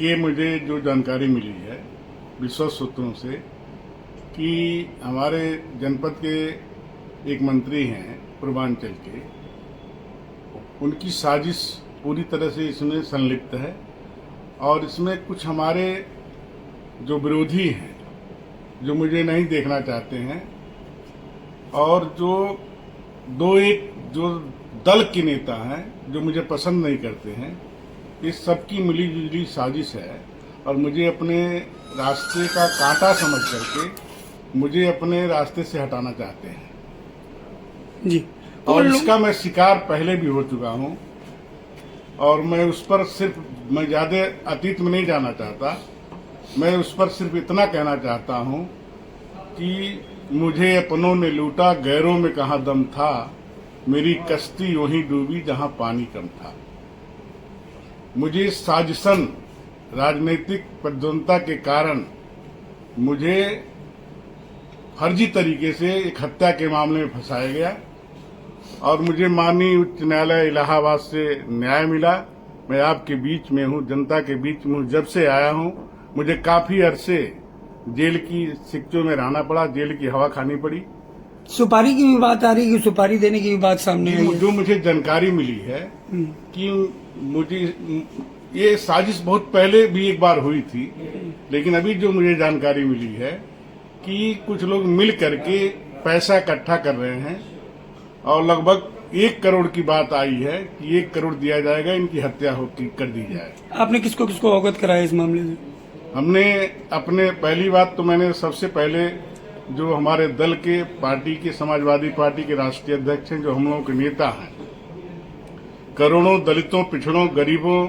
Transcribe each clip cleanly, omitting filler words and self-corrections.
देखिए, मुझे जो जानकारी मिली है विश्वस्त सूत्रों से कि हमारे जनपद के एक मंत्री हैं पूर्वांचल के, उनकी साजिश पूरी तरह से इसमें संलिप्त है और इसमें कुछ हमारे जो विरोधी हैं, जो मुझे नहीं देखना चाहते हैं, और जो जो दल के नेता हैं जो मुझे पसंद नहीं करते हैं, इस सब की मिलीजुली साजिश है और मुझे अपने रास्ते का कांटा समझ करके मुझे अपने रास्ते से हटाना चाहते हैं जी। और इसका मैं शिकार पहले भी हो चुका हूं और मैं उस पर मैं ज्यादा अतीत में नहीं जाना चाहता। मैं उस पर सिर्फ इतना कहना चाहता हूं कि मुझे अपनों ने लूटा, गैरों में कहाँ दम था, मेरी कश्ती वहीं डूबी जहां पानी कम था। मुझे साजिशन राजनीतिक प्रद्वंदता के कारण मुझे फर्जी तरीके से एक हत्या के मामले में फंसाया गया और मुझे माननीय उच्च न्यायालय इलाहाबाद से न्याय मिला। मैं आपके बीच में हूं, जनता के बीच में हूं। जब से आया हूं मुझे काफी अरसे जेल की शिक्चों में रहना पड़ा, जेल की हवा खानी पड़ी। सुपारी की भी बात आ रही है, सुपारी देने की भी बात सामने आई है। जो मुझे जानकारी मिली है कि मुझे ये साजिश बहुत पहले भी एक बार हुई थी, लेकिन अभी जो मुझे जानकारी मिली है कि कुछ लोग मिल करके पैसा इकट्ठा कर रहे हैं और लगभग 1 करोड़ की बात आई है कि 1 करोड़ दिया जाएगा, इनकी हत्या कर दी जाए। आपने किसको किसको अवगत कराया इस मामले से? हमने अपने पहली बात तो मैंने सबसे पहले जो हमारे दल के पार्टी के समाजवादी पार्टी के राष्ट्रीय अध्यक्ष हैं, जो हम लोगों के नेता हैं, करोड़ों दलितों, पिछड़ों, गरीबों,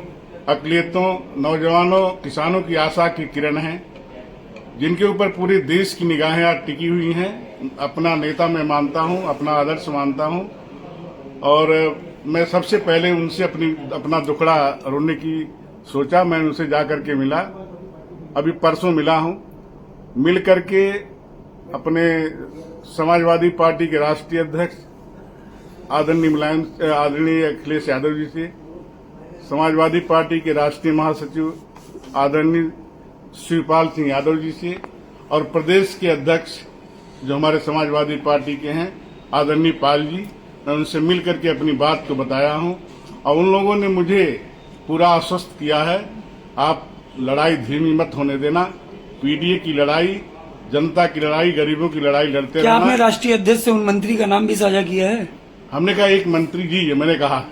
अकलियतों, नौजवानों, किसानों की आशा की किरण हैं, जिनके ऊपर पूरे देश की निगाहें आज टिकी हुई हैं। अपना नेता मैं मानता हूं, अपना आदर्श मानता हूं और मैं सबसे पहले उनसे अपना दुखड़ा रोने की सोचा। मैं उनसे जाकर के मिला, अभी परसों मिला हूं। मिल करके अपने समाजवादी पार्टी के राष्ट्रीय अध्यक्ष आदरणीय अखिलेश यादव जी से, समाजवादी पार्टी के राष्ट्रीय महासचिव आदरणीय शिवपाल सिंह यादव जी से और प्रदेश के अध्यक्ष जो हमारे समाजवादी पार्टी के हैं आदरणीय पाल जी, मैं उनसे मिल करके अपनी बात को बताया हूं और उन लोगों ने मुझे पूरा आश्वस्त किया है, आप लड़ाई धीमी मत होने देना। पीडीए की लड़ाई, जनता की लड़ाई, गरीबों की लड़ाई लड़ते रहना। क्या आपने राष्ट्रीय अध्यक्ष से उन मंत्री का नाम भी साझा किया है? हमने कहा एक मंत्री जी, ये मैंने कहा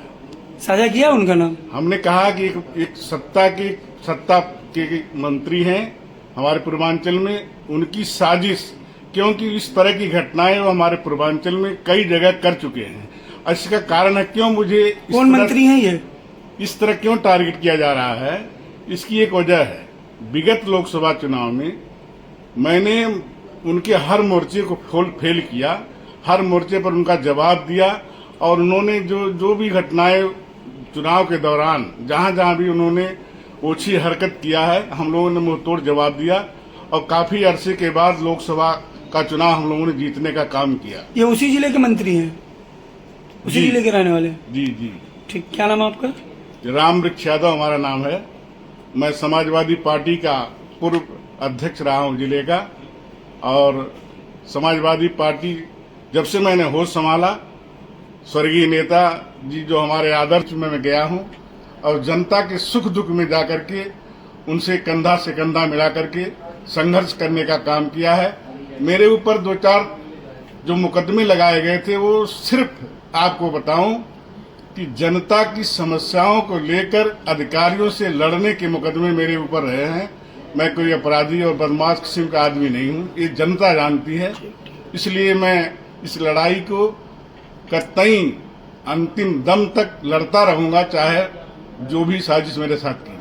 साझा किया उनका नाम? हमने कहा कि एक सत्ता के मंत्री हैं हमारे पूर्वांचल में, उनकी साजिश, क्योंकि इस तरह की घटनाएं वो हमारे पूर्वांचल में कई जगह कर चुके हैं। इसका कारण है क्यों मुझे कौन मंत्री हैं ये, इस तरह क्यों टारगेट किया जा रहा है, इसकी एक वजह है। विगत लोकसभा चुनाव में मैंने उनके हर मोर्चे को फेल किया, हर मोर्चे पर उनका जवाब दिया और उन्होंने जो भी घटनाएं चुनाव के दौरान जहां जहां भी उन्होंने ओछी हरकत किया है, हम लोगों ने मुंहतोड़ जवाब दिया और काफी अरसे के बाद लोकसभा का चुनाव हम लोगों ने जीतने का काम किया। ये उसी जिले के मंत्री हैं, उसी जिले के रहने वाले? जी जी। ठीक, क्या नाम आपका? रामवृक्ष यादव हमारा नाम है। मैं समाजवादी पार्टी का पूर्व अध्यक्ष रहा हूं जिले का और समाजवादी पार्टी जब से मैंने होश संभाला, स्वर्गीय नेता जी जो हमारे आदर्श में मैं गया हूं और जनता के सुख दुख में जाकर के उनसे कंधा से कंधा मिला करके संघर्ष करने का काम किया है। मेरे ऊपर 2-4 जो मुकदमे लगाए गए थे, वो सिर्फ आपको बताऊं कि जनता की समस्याओं को लेकर अधिकारियों से लड़ने के मुकदमे मेरे ऊपर रहे हैं। मैं कोई अपराधी और बदमाश किस्म का आदमी नहीं हूं, ये जनता जानती है। इसलिए मैं इस लड़ाई को कतई अंतिम दम तक लड़ता रहूंगा, चाहे जो भी साजिश मेरे साथ की।